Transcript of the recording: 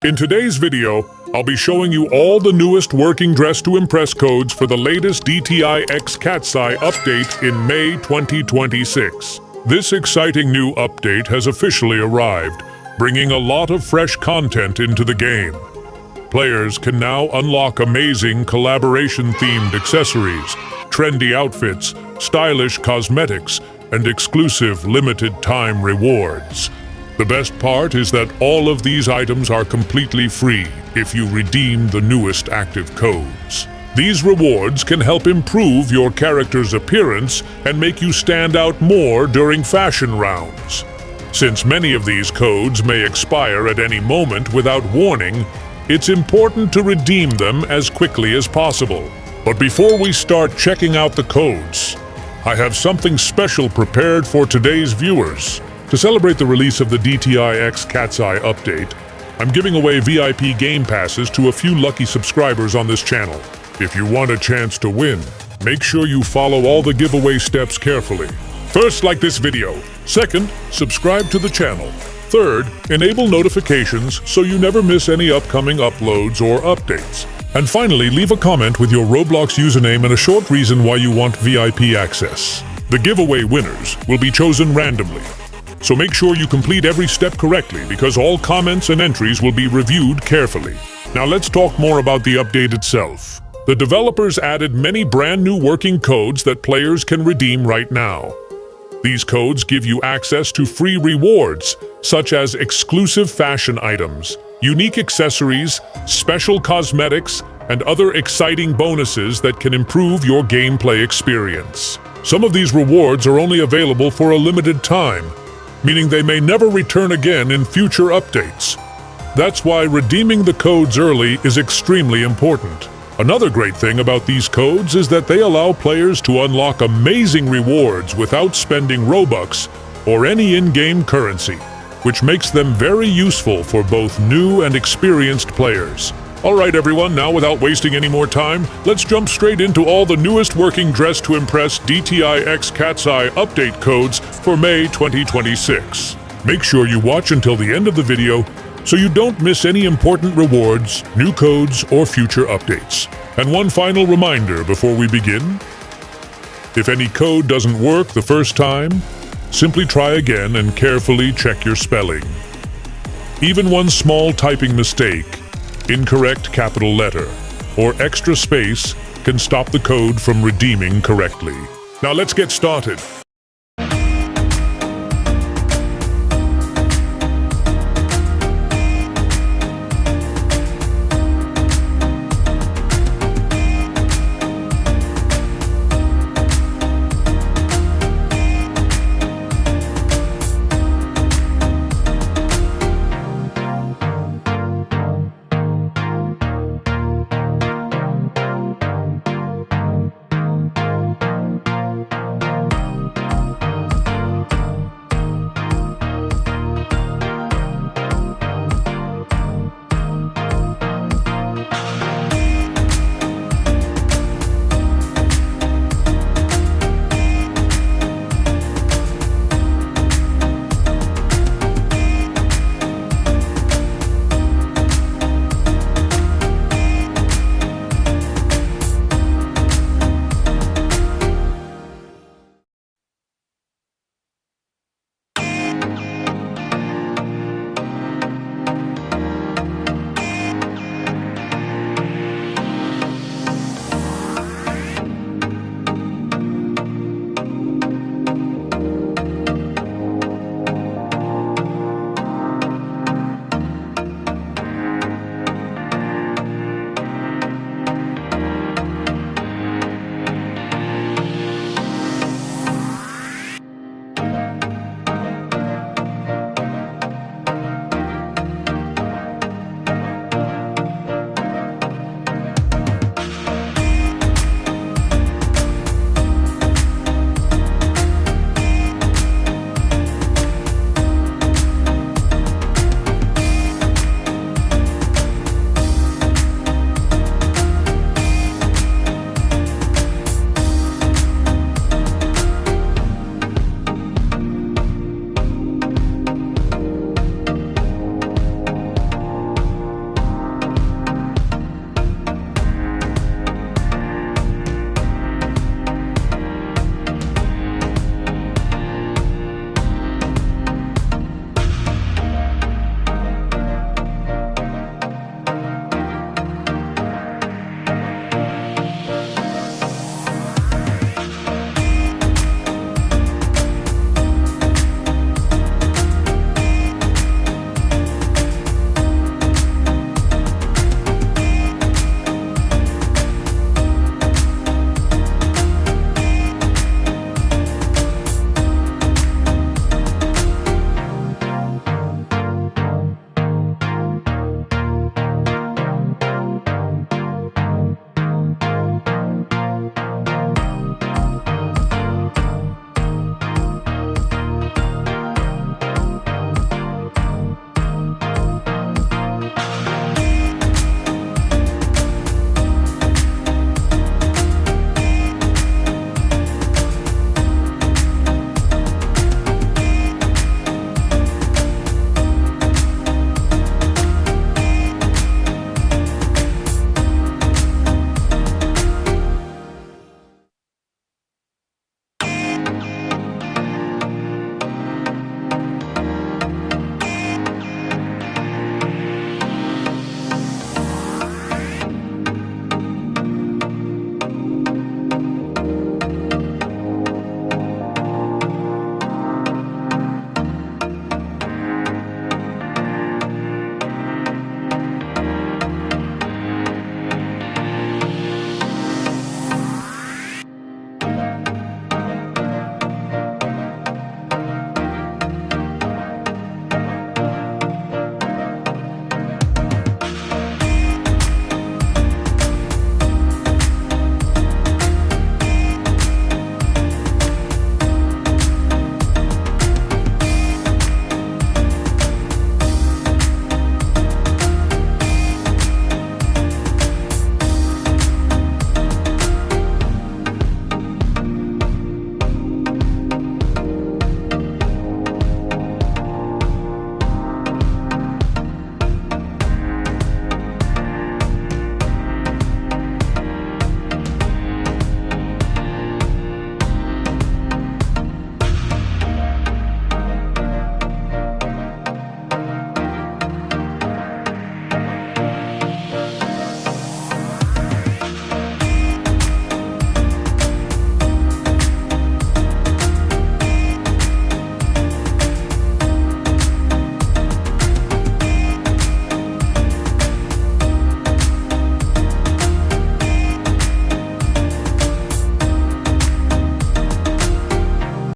In today's video, I'll be showing you all the newest working Dress to Impress codes for the latest DTIX Cat's Eye update in May 2026. This exciting new update has officially arrived, bringing a lot of fresh content into the game. Players can now unlock amazing collaboration-themed accessories, trendy outfits, stylish cosmetics, and exclusive limited-time rewards. The best part is that all of these items are completely free if you redeem the newest active codes. These rewards can help improve your character's appearance and make you stand out more during fashion rounds. Since many of these codes may expire at any moment without warning, it's important to redeem them as quickly as possible. But before we start checking out the codes, I have something special prepared for today's viewers. To celebrate the release of the DTIX Cat's Eye update, I'm giving away VIP game passes to a few lucky subscribers on this channel. If you want a chance to win, make sure you follow all the giveaway steps carefully. First, like this video. Second, subscribe to the channel. Third, enable notifications so you never miss any upcoming uploads or updates. And finally, leave a comment with your Roblox username and a short reason why you want VIP access. The giveaway winners will be chosen randomly. So make sure you complete every step correctly because all comments and entries will be reviewed carefully. Now let's talk more about the update itself. The developers added many brand new working codes that players can redeem right now. These codes give you access to free rewards, such as exclusive fashion items, unique accessories, special cosmetics, and other exciting bonuses that can improve your gameplay experience. Some of these rewards are only available for a limited time, meaning they may never return again in future updates. That's why redeeming the codes early is extremely important. Another great thing about these codes is that they allow players to unlock amazing rewards without spending Robux or any in-game currency, which makes them very useful for both new and experienced players. Alright everyone, now without wasting any more time, let's jump straight into all the newest working Dress to Impress DTIX Cat's Eye update codes for May 2026. Make sure you watch until the end of the video so you don't miss any important rewards, new codes, or future updates. And one final reminder before we begin. If any code doesn't work the first time, simply try again and carefully check your spelling. Even one small typing mistake, incorrect capital letter, or extra space can stop the code from redeeming correctly. Now let's get started.